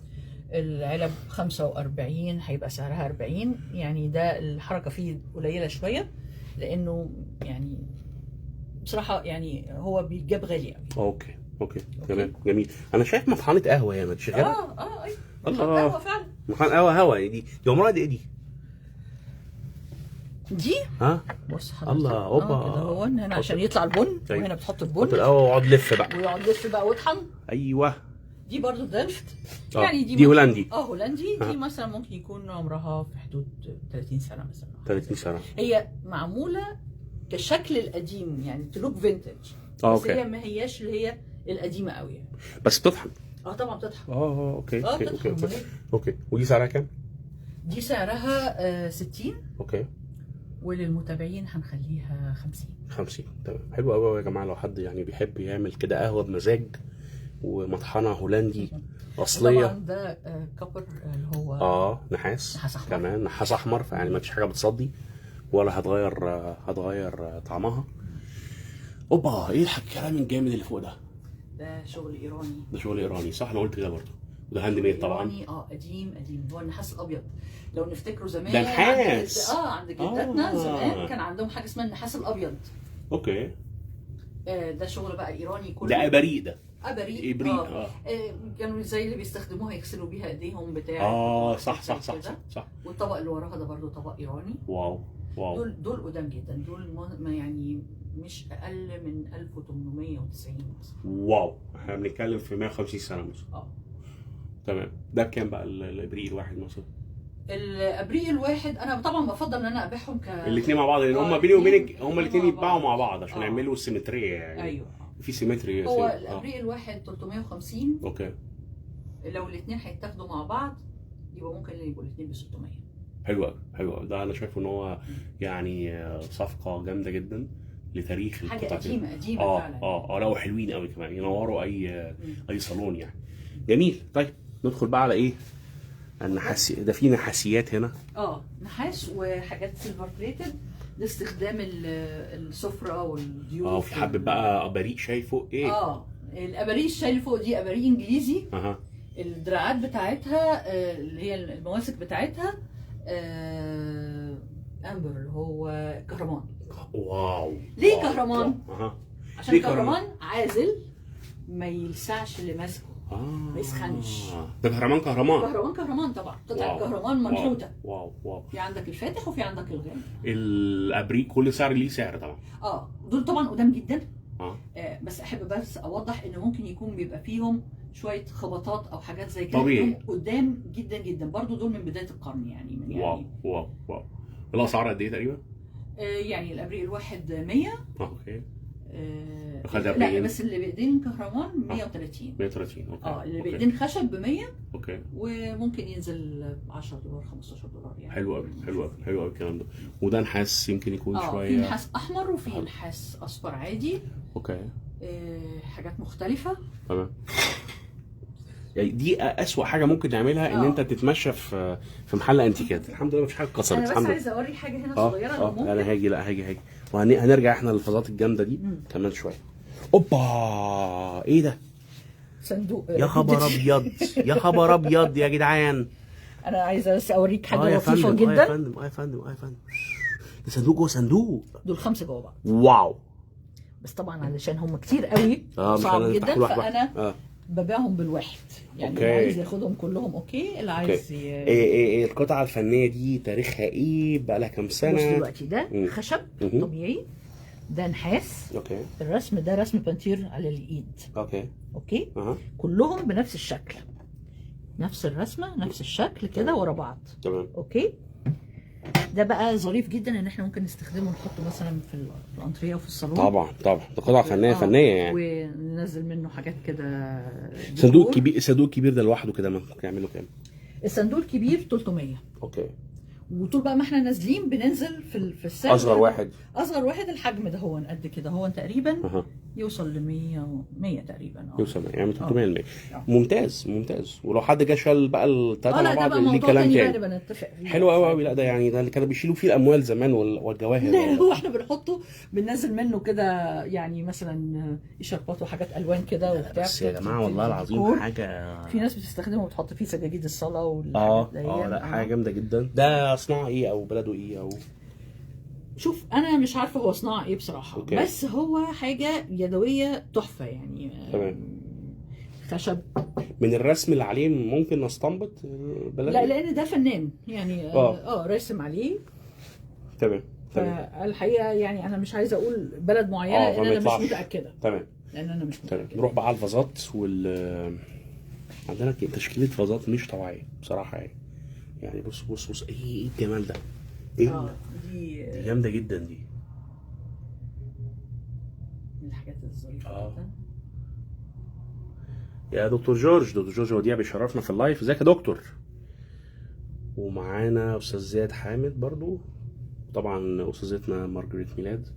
العلب 45 هيبقى سعرها 40. يعني ده الحركه فيه قليله شويه، لانه يعني بصراحه يعني هو بيتجاب غالي قوي. اوكي تمام. جميل. انا شايف مطحنه قهوه يا مش شغاله. ايوه مطحنه قهوه فعلا. مطحنه قهوه هوا. دي عمرها قد ايه دي؟ بص حضرتك. الله. اوبا كده هو هنا عشان يطلع البن. وهنا بتحط البن القهوه ويقعد لف بقى واطحن. ايوه. دي برضو دلفت. يعني دي هولندي. هولندي. دي مثلا ممكن يكون عمرها في حدود 30 سنه مثلا. 30 سنه. هي معموله كشكل القديم، يعني تلوك فينتج. بس هي ما هياش اللي هي القديمه قوي يعني. بس بتطحن. طبعا بتطحن. اوكي. ودي سعرها كام؟ دي سعرها 60. اوكي. وللمتابعين هنخليها 50. تمام. حلو قوي يا جماعه. لو حد يعني بيحب يعمل كده قهوه بمزاج ومطحنه هولندي اصليه. طبعا ده كبر اللي هو نحاس احمر. كمان نحاس احمر، فيعني ما فيش حاجه بتصدي ولا هتغير طعمها. اوبا. ايه الكلام الجامد اللي فوق ده؟ ده شغل ايراني. ده شغل ايراني صح. انا قلت كده برضه. ده هاند ميد طبعا. قديم. هو النحاس الابيض. لو نفتكروا زمان ده نحاس. عند جداتنا زمان كان عندهم حاجه اسمها النحاس الابيض. اوكي. ده شغل بقى ايراني كله. ده ابريق. ده ابريق. كانوا زي اللي بيستخدموها يغسلوا بيها ايديهم بتاع. صح. والطبق اللي وراها ده برضو طبق ايراني. واو. دول قدام جدا. دول يعني مش اقل من 1890 مثلا. واو. احنا بنتكلم في 150 سنه مثلا. تمام. ده بكام بقى الابريق الواحد مثلا؟ الابريق الواحد انا طبعا بفضل ان انا ابيعهم الاثنين مع بعض، لان هم بيني وبينك هم الاثنين يتباعوا مع بعض عشان يعملوا السيمتريه يعني. ايوه. في سيمتري. هو الابريق الواحد 350. اوكي. لو الاثنين هيتاخدوا مع بعض يبقى ممكن يبقوا الاثنين ب 600. حلو قوي حلو قوي. ده انا شايفه ان هو يعني صفقه جامده جدا لتاريخ حاجه القطع قديمه فعلا. لا وحلوين قوي كمان، ينوروا اي صالون يعني. جميل. طيب ندخل بقى على ايه؟ ده في نحاسيات هنا. نحاس وحاجات سيلفر بليتد لاستخدام السفره والضيوف. وفي حبه بقى اباريق شايفه ايه؟ الاباريق الشاي اللي فوق دي اباريق انجليزي. الدراعات بتاعتها اللي هي المواسك بتاعتها امبر اللي هو كهرمان. واو. ليه كهرمان؟ عشان كهرمان عازل ما يلسعش اللي ماسكه، ما يسخنش. ده كهرمان طبعا قطعه كهرمان منحوته. واو. في عندك الفاتح وفي عندك الغامق. الابريق كل سعر ليه سعر طبعا. دول طبعا قدام جدا. بس احب بس اوضح ان ممكن يكون بيبقى فيهم شويه خبطات او حاجات زي كده. طبيعي. قدام جدا جدا برضو، دول من بدايه القرن يعني. واو. الاسعار قد ايه تقريبا؟ يعني الابريق الواحد 100. اوكي. لا بس اللي بايدين كهرمان 130. 130 اوكي. اللي بايدين خشب ب 100. اوكي. وممكن ينزل $10 $15 يعني. حلو قوي الكلام ده. وده نحاس يمكن يكون شويه. في نحاس احمر وفي نحاس اصفر عادي. اوكي. حاجات مختلفه. تمام. يعني دي اسوأ حاجه ممكن نعملها ان انت تتمشى في محل انتيكات. الحمد لله مفيش حاجه اتكسرت. انا بس عايزه اوري حاجه هنا صغيره لو ممكن. انا هاجي وهنرجع احنا للفازات الجامده دي كمان شويه. اوبا ايه ده؟ صندوق. يا خبر ابيض يا جدعان. انا عايزه بس اوريك حاجه لطيفه جدا. يا فندم ده صندوق جوه صندوق. دول 5 جوه بعض. واو. بس طبعا علشان هم كتير قوي صعب جدا فانا ببيعهم بالواحد يعني. اللي عايز ياخدهم كلهم اوكي، اللي عايز ايه القطعه الفنيه دي تاريخها ايه؟ بقى لها كام سنه؟ بص دلوقتي ده خشب طبيعي، ده نحاس. اوكي. الرسم ده رسم بانتير على الايد. اوكي. كلهم بنفس الشكل، نفس الرسمه نفس الشكل كده ورا بعض. تمام. اوكي. ده بقى ظريف جدا ان احنا ممكن نستخدمه نحطه مثلا في الانتريه وفي الصالون. طبعا ده قطعه فنيه يعني. وننزل منه حاجات كده. صندوق كبير ده لوحده كده ممكن يعمله كام؟ الصندوق الكبير 300. اوكي. وطول بقى ما احنا نازلين بننزل في السعر. اصغر واحد الحجم ده هو قد كده، هو تقريبا يوصل ل 100 تقريبا. يوصل يعني 300. ممتاز. ولو حد جه شال بقى الثلاثه مع بعض ليه كلام تاني. حلو قوي. لا ده يعني ده اللي كانوا بيشيلوا فيه الاموال زمان والجواهر. لا هو احنا بنحطه بننزل منه كده يعني مثلا اشاربات وحاجات الوان كده وبتاع. بس يا جماعه والله العظيم حاجه. في ناس بتستخدمه وبتحط فيه سجاجيد الصلاه والحاجات دي. لا حاجه جامده جدا. ده صناعه ايه او بلده ايه او؟ شوف انا مش عارفه هو صناعه ايه بصراحه. أوكي. بس هو حاجه يدويه تحفه يعني. تمام. خشب. من الرسم اللي عليه ممكن نستنبط بلد؟ لا لان ده فنان يعني. راسم عليه. تمام. فالحقيقه يعني انا مش عايزه اقول بلد معينه لان انا مش متاكده. تمام. لان انا مش متاكده. نروح بقى على الفازات عندنا تشكيله فازات مش طبيعيه بصراحه يعني بص ايه الجمال ده؟ ايه دي جامده جدا دي. من الحاجات الظريفه جدا. يا دكتور جورج وديع بيشرفنا في اللايف. ازيك يا دكتور؟ ومعانا استاذ زياد حامد برضو، طبعا استاذتنا مارجريت ميلاد.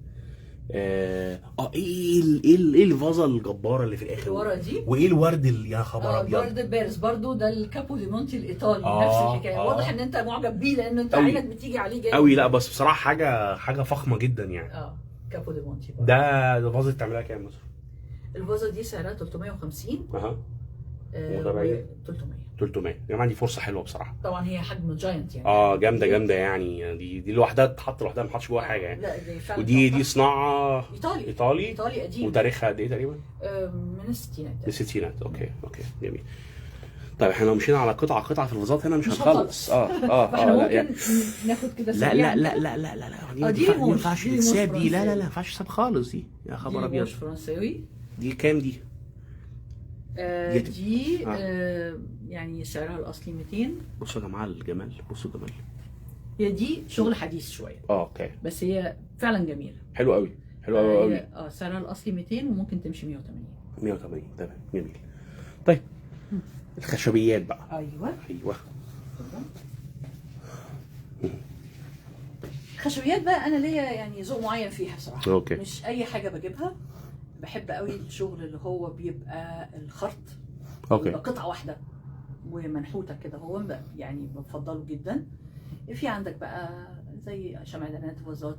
ايه الفازه الجباره اللي في الاخر ورا دي؟ وايه الورد اللي يا خبر ابيض؟ ورد بارز برضو ده الكابو دي مونتي الايطالي. نفس الحكايه. واضح ان انت معجب بيه لان انت عينك بتيجي عليه جامد قوي. لا بس بصراحه حاجه فخمه جدا يعني. كابو دي مونتي برضو. ده فازه تعملها كام مثلا؟ الفازه دي سعرها 350. متابعين 300 يا جماعه. دي فرصه حلوه بصراحه. طبعا هي حجم جاينت يعني. جامده يعني. دي لوحدها تتحط لوحدها، ما تحطش جواها حاجه يعني. لا دي فعلا. ودي صناعه ايطالي قديم. وتاريخها قد ايه تقريبا؟ من الستينات. اوكي جميل. طيب احنا لو مشينا على قطعه في الفازات هنا مش هنخلص. احنا ممكن ناخد كده سريعا. لا دي ما ينفعش تتساب دي. لا ما ينفعش تتساب خالص دي. يا خبر ابيض. دي فرنساوي. دي كام دي؟ دي يعني سعرها الاصلي 200. بصوا يا جماعه الجمال. هي دي شغل حديث شويه. اوكي. بس هي فعلا جميله. حلو قوي. سعرها الاصلي 200 وممكن تمشي 180. تمام جميل. طيب الخشبيات بقى. ايوه. خشبيات بقى انا ليا يعني ذوق معين فيها بصراحه. اوكي. مش اي حاجه بجيبها، بحب قوي الشغل اللي هو بيبقى الخرط. اوكي. بيبقى قطعه واحده ومنحوته كده، هو يعني بفضله جدا. في عندك بقى زي شمعدانات، فازات،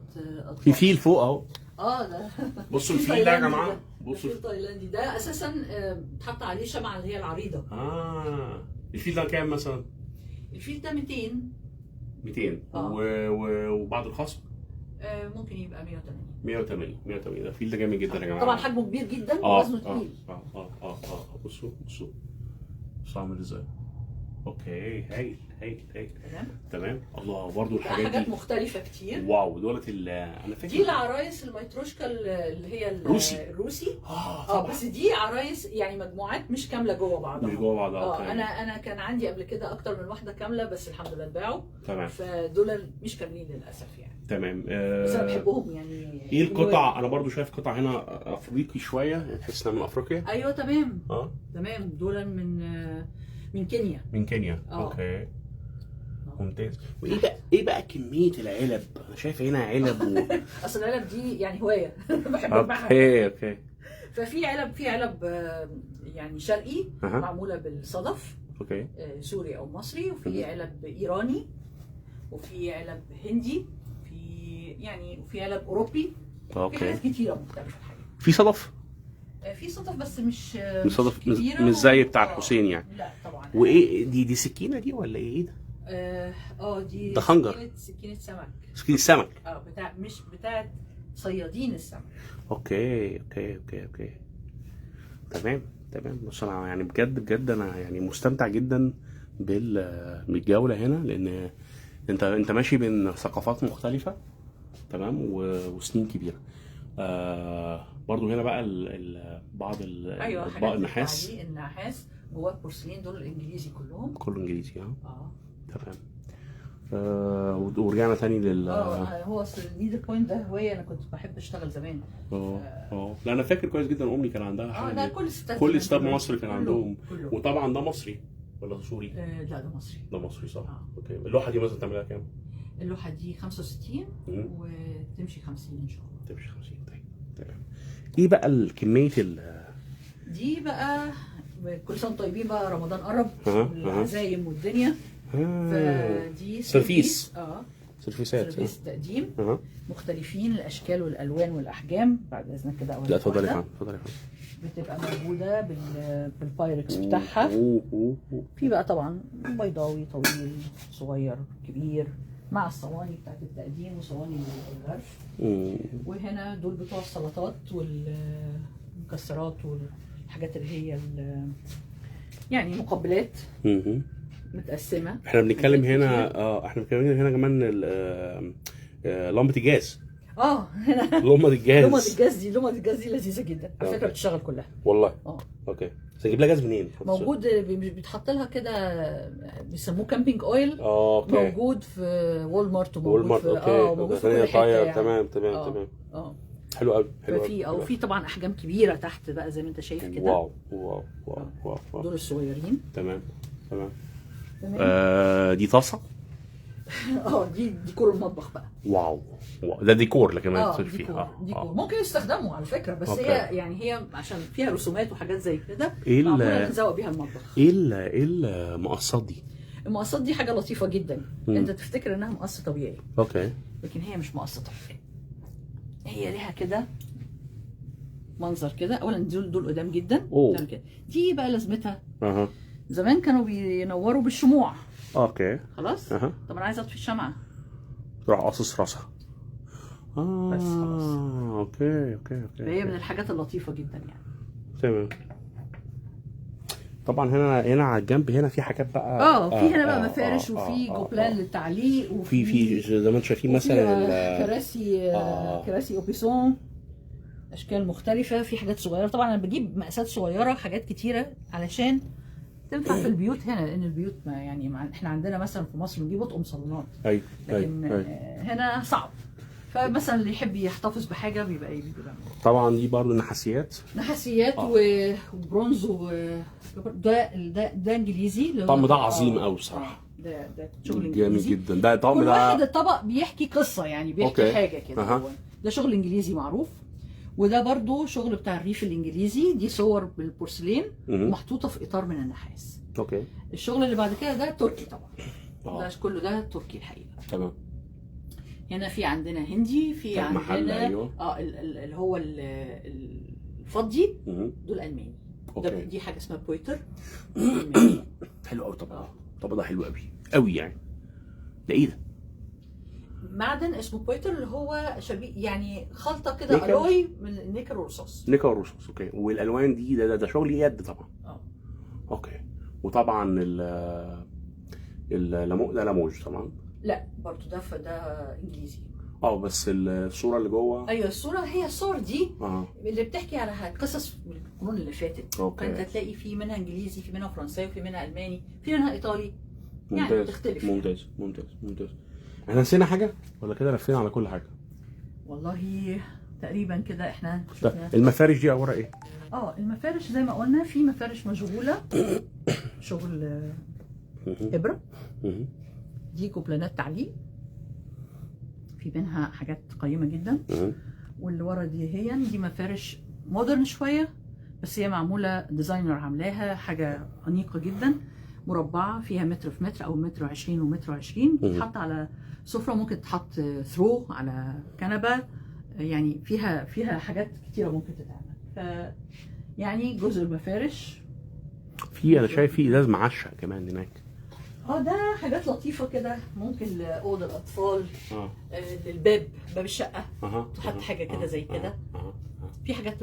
في فيل فوق اهو. ده بصوا الفيل ده يا جماعه، بصوا الفيل التايلاندي ده اساسا بتحط عليه شمعه اللي هي العريضه. الفيل ده كام مثلا؟ الفيل ده 200 وبعد الخصم ممكن يبقى 180. ده الفيل ده جامد جدا يا جماعه. طبعا حجمه كبير جدا ووزنه تقيل. بصوا عامل ازاي. اوكي، هايل. تمام. الله، برضو الحاجات دي حاجات مختلفه كتير. واو. دولت انا فاكر دي العرايس الميتروشكا اللي هي الروسي. بس دي عرايس يعني مجموعات مش كامله جوه بعضها. انا كان عندي قبل كده اكتر من واحده كامله، بس الحمد لله اتباعوا. تمام. فدول مش كاملين للاسف يعني. تمام. بس انا بحبهم يعني. ايه القطع؟ انا برضو شايف قطع هنا افريقي شويه، تحس انها من افريقيا. ايوه تمام. تمام. دول من كينيا. اوكي. ممتاز. وايه بقى كميه العلب؟ انا شايف هنا علب اصل العلب دي يعني هوايه بحب اوكي. ففي علب يعني شرقي معموله بالصدف. اوكي. سوري او مصري، وفي علب ايراني، وفي علب هندي، وفي علب اوروبي. اوكي. في حاجات كتيره مختلفه الحقيقه. في صدف؟ في صدف بس مش صدف مش زي بتاع الحسين يعني. لا طبعا. وايه دي سكينه دي ولا ايه ده؟ دي ده خنجر. سكينه سمك. سكينه سمك. مش بتاعت صيادين السمك. اوكي. تمام. بص انا يعني بجد انا يعني مستمتع جدا بالجوله هنا، لان انت ماشي بين ثقافات مختلفه. تمام. وسنين كبيره. برضو هنا بقى بعض الاطباق النحاس جوه البورسلين، دول الانجليزي كله انجليزي. تمام. ورجعنا تاني هو اصل النيدل بوينت ده هوايه، انا كنت بحب اشتغل زمان. لا انا فاكر كويس جدا، امي كان عندها حاجه. لا كل ستات مصر كان عندهم. كله. وطبعا ده مصري ولا سوري؟ لا ده مصري. ده مصري صح. اوكي. اللوحه دي مثلا تعملها كام؟ اللوحه دي 65 وتمشي 50 ان شاء الله. تمشي 50. طيب تمام. ايه بقى كميه دي بقى كل سنه طيبين بقى، رمضان قرب والعزايم والدنيا. فدي سيرفيس. سيرفيسات تقديم مختلفين الاشكال والالوان والاحجام. بعد اذنك كده لا اتفضلي. بتبقى موجوده بالبايركس بتاعها. في بقى طبعا بيضاوي، طويل، صغير، كبير، مع الصواني بتاعت التقديم وصواني الغرف. وهنا دول بتوع السلطات والمكسرات والحاجات اللي هي يعني مقبلات متقسمه. احنا بنتكلم هنا كمان لمبه الجاز. هنا لمبه الجاز دي لذيذه جدا على فكره، بتشتغل كلها والله. اوكي. بس اجيب لها جاز منين؟ موجود بيتحط لها كده، بيسموه كامبينج اويل. موجود في وول مارت وموجود موجود في كل حته يعني. تمام. حلو قوي. في طبعا احجام كبيره تحت بقى زي ما انت شايف كده. واو. دول الصغيرين. تمام. دي طاسه. دي ديكور المطبخ بقى. واو. ده ديكور لكن ما تصير فيه. ديكور ممكن يستخدموا على فكره، بس هي عشان فيها رسومات وحاجات زي كده ايه معموله تزوق بيها المطبخ. ايه المقصات دي؟ المقصات دي حاجه لطيفه جدا. انت تفتكر انها مقص طبيعي. اوكي. لكن هي مش مقص طبيعي. هي ليها كده منظر كده. اولا دول قدام جدا. دي بقى لازمتها. زمان كانوا بينوروا بالشموع. اوكي. خلاص. طب انا عايزه اطفي الشمعه، تروح قاصص راسها. بس خلاص. اوكي. فهي من الحاجات اللطيفه جدا يعني. تمام. طبعا هنا على الجنب هنا في حاجات بقى. في هنا بقى مفارش، وفي جوبلان للتعليق، وفي زي ما انتم شايفين مثلا كراسي اوبيسون، اشكال مختلفه. في حاجات صغيره طبعا، انا بجيب مقاسات صغيره، حاجات كتيره علشان تنفع في البيوت هنا، لان البيوت احنا عندنا مثلا في مصر بنجيب اطقم صالونات. لكن هنا صعب. فمثلا اللي يحب يحتفظ بحاجه بيبقى طبعا دي برضه نحاسيات وبرونز ده انجليزي. طبعا ده عظيم قوي بصراحه. ده شغل جميل انجليزي جدا. ده طقم كل ده واحد الطبق بيحكي قصه، يعني بيحكي أوكي. حاجه كده. ده شغل انجليزي معروف. وده برضو شغل بتاع الريف الانجليزي، دي صور بالبورسلين محطوطه في اطار من النحاس. اوكي. الشغل اللي بعد كده ده تركي طبعا. ده كله ده تركي الحقيقه. تمام. هنا في عندنا هندي، في عندنا أيوه. اللي هو الفضي دول الماني. اوكي. دي حاجه اسمها بويتر. حلو قوي طبعا. طب ده حلو قوي قوي يعني. ده ايه ده؟ معدن اسمه بويتر، اللي هو شبيه يعني خلطه كده الوي من النيكل والرصاص. نيكل والرصاص. اوكي. والالوان دي ده شغل يد طبعا. اوكي. وطبعا ده لاموج طبعا. لا برضو ده انجليزي. بس الصوره اللي جوه. ايوه الصوره، هي الصور دي اللي بتحكي على قصص من القرون اللي فاتت. فانت تلاقي في منها انجليزي، في منها فرنساوي، في منها الماني، في منها ايطالي. ممتاز. يعني بتختلف. ممتاز ممتاز ممتاز. احنا نسينا حاجه ولا كده لفينا على كل حاجه؟ والله تقريبا كده احنا شفنا. المفارش دي عباره ايه؟ المفارش زي ما قلنا في مفارش مشغوله شغل ابره. دي كوبلانات تعليق، في منها حاجات قيمه جدا. واللي ورا دي مفارش مودرن شويه، بس هي معموله ديزاينر عاملاها، حاجه انيقه جدا، مربعه فيها متر في متر او متر و20 ومتر و20، بتتحط على سفره، ممكن تتحط ثرو على كنبه، يعني فيها حاجات كتيره ممكن تتعمل. ف يعني جزء المفارش انا شايف في ازاز معشق كمان هناك. ده حاجات لطيفه كده، ممكن لاوضه الاطفال، للباب، باب الشقه، تحط حاجه كده زي كده. في حاجات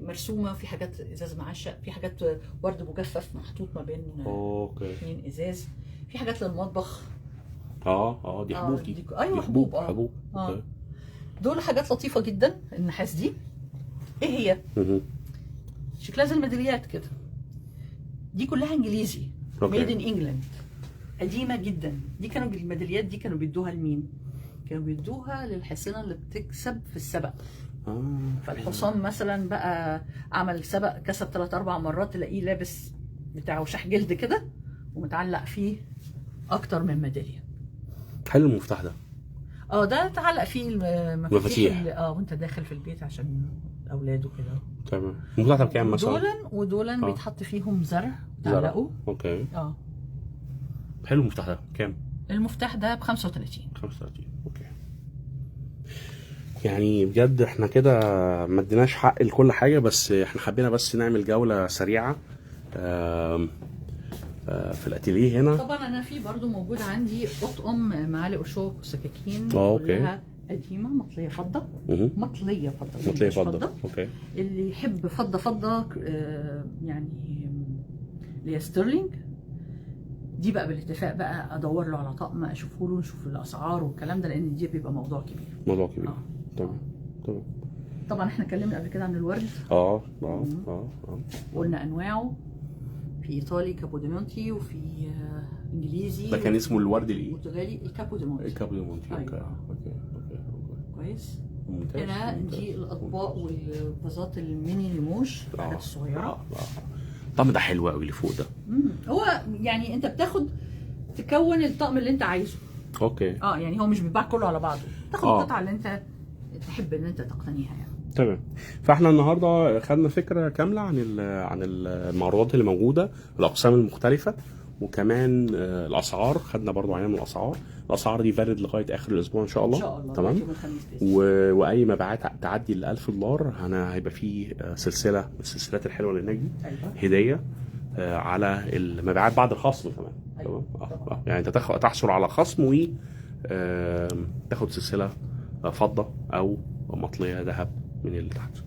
مرسومه، في حاجات ازاز معشق، في حاجات ورد مجفف محطوط ما بين اثنين ازاز، في حاجات للمطبخ. دي حبوب. دي ايوه حبوب. دول حاجات لطيفه جدا. النحاس دي ايه هي؟ شكلها زي الميداليات كده. دي كلها انجليزي، ميد ان انجلاند، قديمه جدا. دي كانوا الميداليات دي كانوا بيدوها لمين؟ كانوا بيدوها للحصينه اللي بتكسب في السبق. فالحصان مثلا بقى عمل سبق، كسب 3-4 مرات، تلاقيه لابس بتاع وشاح جلد كده ومتعلق فيه اكتر من ميداليه. حلو المفتاح ده. ده تعلق فيه المفاتيح وانت داخل في البيت عشان الاولاد وكده. تمام. المفتاح ده بكام مثلا؟ ودولا بيتحط فيهم زرع تعلقوا. اوكي. حلو المفتاح ده كام؟ المفتاح ده ب 35. اوكي. يعني بجد احنا كده ما اديناش حق لكل حاجه، بس احنا حبينا بس نعمل جوله سريعه في الاتيليه هنا. طبعا انا في برضو موجود عندي اطقم معالق وشوك وسكاكين كلها قديمه، مطليه فضه. مطليه فضه. اوكي. اللي يحب فضه يعني اللي هي ستيرلينج دي بقى بالاتفاق بقى ادور له على طقم، اشوفه له، نشوف الاسعار والكلام ده، لان دي بيبقى موضوع كبير. تمام. طبعا احنا اتكلمنا قبل كده عن الورد. قلنا انواعه، في ايطالي كابوديمونتي، وفي انجليزي. ده كان اسمه الورد الايه؟ برتغالي الكابوديمونتي. اوكي. كويس. هنا دي الاطباق والفازات الميني ليموش، الحاجات الصغيره. الطقم ده حلو قوي اللي فوق ده. هو يعني انت بتاخد تكون الطقم اللي انت عايزه. اوكي. يعني هو مش بيتباع كله على بعضه، تاخد القطعه اللي انت تحب ان انت تقتنيها يعني. تمام. فاحنا النهارده خدنا فكره كامله عن المعروضات اللي موجوده، الاقسام المختلفه، وكمان الاسعار. خدنا برضو عينه من الاسعار دي فاليد لغايه اخر الاسبوع ان شاء الله. تمام. واي مبيعات تعدي ال $1000 هيبقى فيه سلسله من السلسلات الحلوه اللي هناك دي. هديه على المبيعات بعد الخصم كمان. تمام. يعني انت تحصل على خصم و تاخد سلسله فضه او مطليه ذهب من اللي تحت.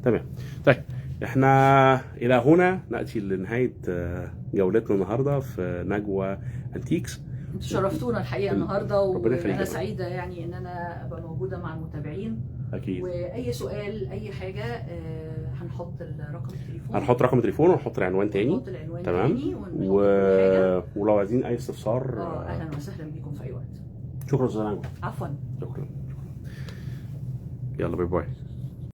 تمام. طيب احنا الى هنا ناتي لنهايه جولتنا النهارده في نجوى انتيكس. انتوا شرفتونا الحقيقه النهارده، وانا سعيده يعني ان انا ابقى موجوده مع المتابعين. اكيد. واي سؤال اي حاجه هنحط رقم التليفون ونحط العنوان تاني. تمام. ولو عايزين اي استفسار اهلا وسهلا بكم في اي وقت. شكرا استاذ نجوى. عفوا. شكرا. يلا باي باي.